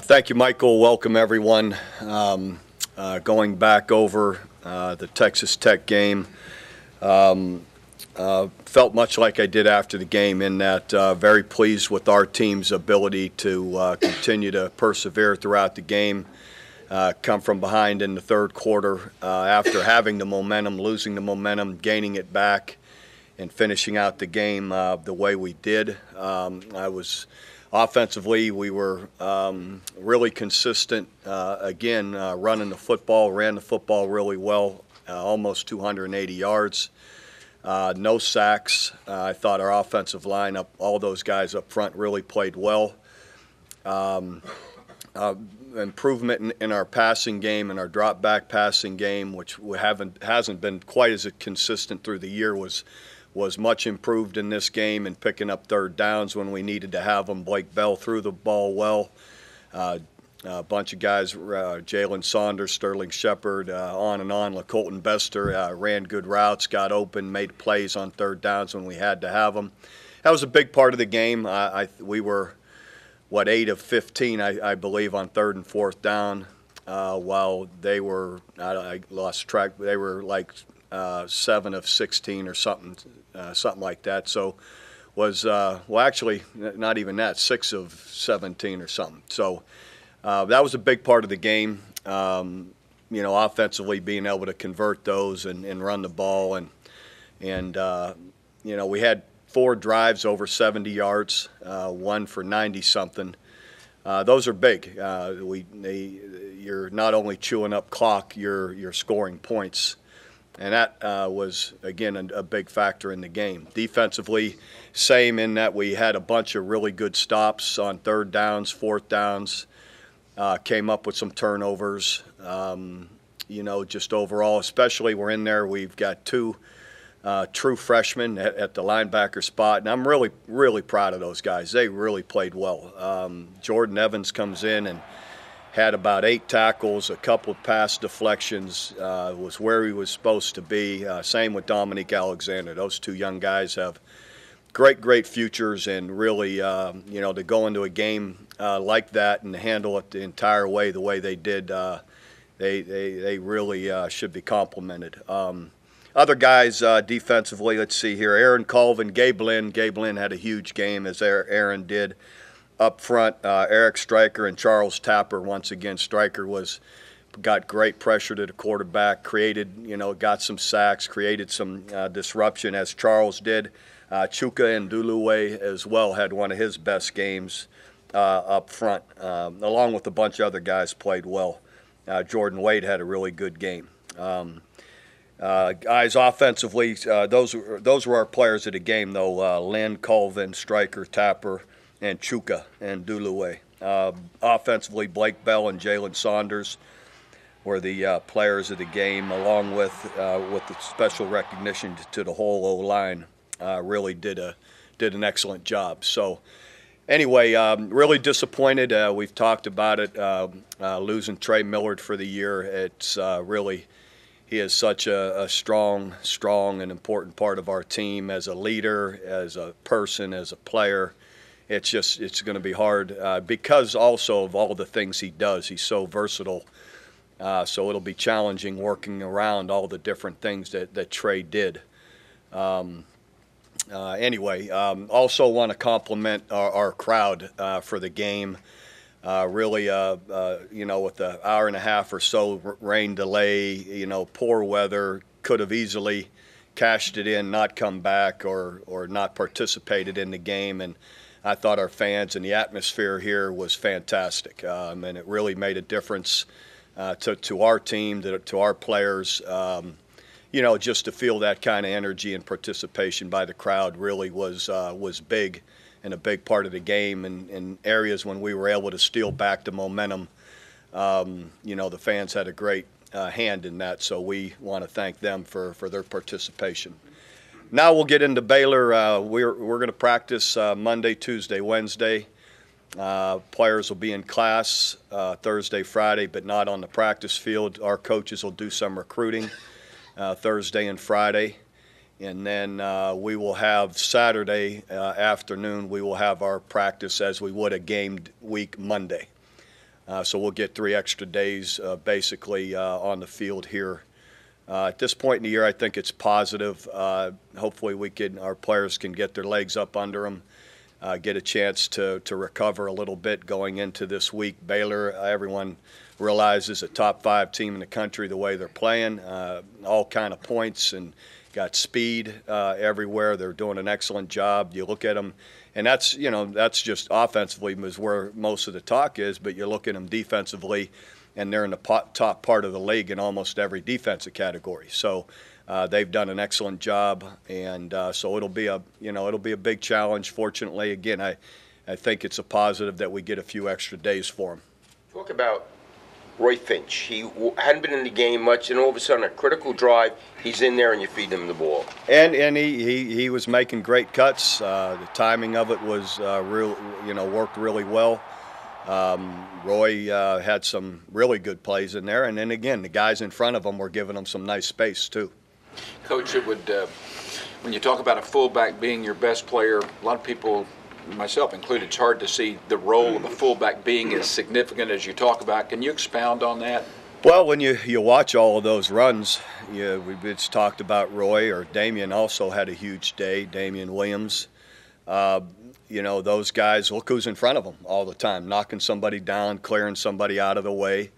Thank you, Michael. Welcome, everyone. Going back over the Texas Tech game, felt much like I did after the game in that very pleased with our team's ability to continue to persevere throughout the game, come from behind in the third quarter after having the momentum, losing the momentum, gaining it back, and finishing out the game the way we did. Offensively, we were really consistent, again, running the football, ran the football really well, almost 280 yards. No sacks. I thought our offensive line, all those guys up front really played well. Improvement in our passing game and our drop-back passing game, which hasn't been quite as consistent through the year, was much improved in this game and picking up third downs when we needed to have them. Blake Bell threw the ball well. A bunch of guys, Jalen Saunders, Sterling Shepard, on and on. LaColton Bester ran good routes, got open, made plays on third downs when we had to have them. That was a big part of the game. We were, 8 of 15, I believe, on third and fourth down, while they were, I lost track, they were like 7 of 16 or something like that. So actually not even that, 6 of 17 or something. So that was a big part of the game. Offensively being able to convert those and run the ball, and we had 4 drives over 70 yards, 1 for 90 something. Those are big. You're not only chewing up clock, you're scoring points. And that was, again, a big factor in the game. Defensively, same in that we had a bunch of really good stops on third downs, fourth downs, came up with some turnovers. Just overall, especially we're in there, we've got 2 true freshmen at the linebacker spot, and I'm really, really proud of those guys. They really played well. Jordan Evans comes in and had about 8 tackles, a couple of pass deflections, was where he was supposed to be. Same with Dominique Alexander. Those 2 young guys have great futures, and really, to go into a game like that and handle it the entire way the way they did, they really should be complimented. Other guys defensively, let's see here. Aaron Colvin, Gabe Lynn. Gabe Lynn had a huge game, as Aaron did. Up front, Eric Stryker and Charles Tapper. Once again, Stryker got great pressure to the quarterback, got some sacks, created some disruption, as Charles did. Chuka and Duluwe as well had one of his best games up front, along with a bunch of other guys played well. Jordan Wade had a really good game. Guys offensively, those were our players of the game, though. Lynn, Colvin, Stryker, Tapper, and Chuka and Duluwe. Offensively, Blake Bell and Jalen Saunders were the players of the game, along with the special recognition to the whole O-line. Really did an excellent job. So anyway, really disappointed. We've talked about it, losing Trey Millard for the year. It's really, he is such a strong and important part of our team as a leader, as a person, as a player. It's going to be hard because also of all the things he does. He's so versatile. So it'll be challenging working around all the different things that Trey did. Anyway, also want to compliment our crowd for the game. Really, with the hour and a half or so rain delay, poor weather, could have easily cashed it in, not come back, or not participated in the game. And I thought our fans and the atmosphere here was fantastic, and it really made a difference to our team, to our players. Just to feel that kind of energy and participation by the crowd really was big, and a big part of the game. And in areas when we were able to steal back the momentum, the fans had a great hand in that. So we want to thank them for their participation. Now we'll get into Baylor. We're going to practice Monday, Tuesday, Wednesday. Players will be in class Thursday, Friday, but not on the practice field. Our coaches will do some recruiting Thursday and Friday. And then we will have Saturday afternoon, we will have our practice as we would a game week Monday. So we'll get 3 extra days basically on the field here. At this point in the year, I think it's positive. Hopefully our players can get their legs up under them, get a chance to recover a little bit going into this week. Baylor, everyone realizes a top 5 team in the country the way they're playing, all kind of points and got speed everywhere. They're doing an excellent job. You look at them, and that's just offensively is where most of the talk is, but you look at them defensively, and they're in the top part of the league in almost every defensive category. So they've done an excellent job, and so it'll be a big challenge. Fortunately, again, I think it's a positive that we get a few extra days for them. Talk about Roy Finch. He hadn't been in the game much, and all of a sudden, a critical drive, he's in there, and you feed him the ball. And he was making great cuts. The timing of it was worked really well. Roy had some really good plays in there, and then again, the guys in front of him were giving him some nice space too. Coach, it would when you talk about a fullback being your best player, a lot of people, myself included, it's hard to see the role of a fullback being as significant as you talk about. Can you expound on that? Well, when you watch all of those runs, we've just talked about Roy, or Damian also had a huge day, Damian Williams. Those guys, look who's in front of them all the time, knocking somebody down, clearing somebody out of the way.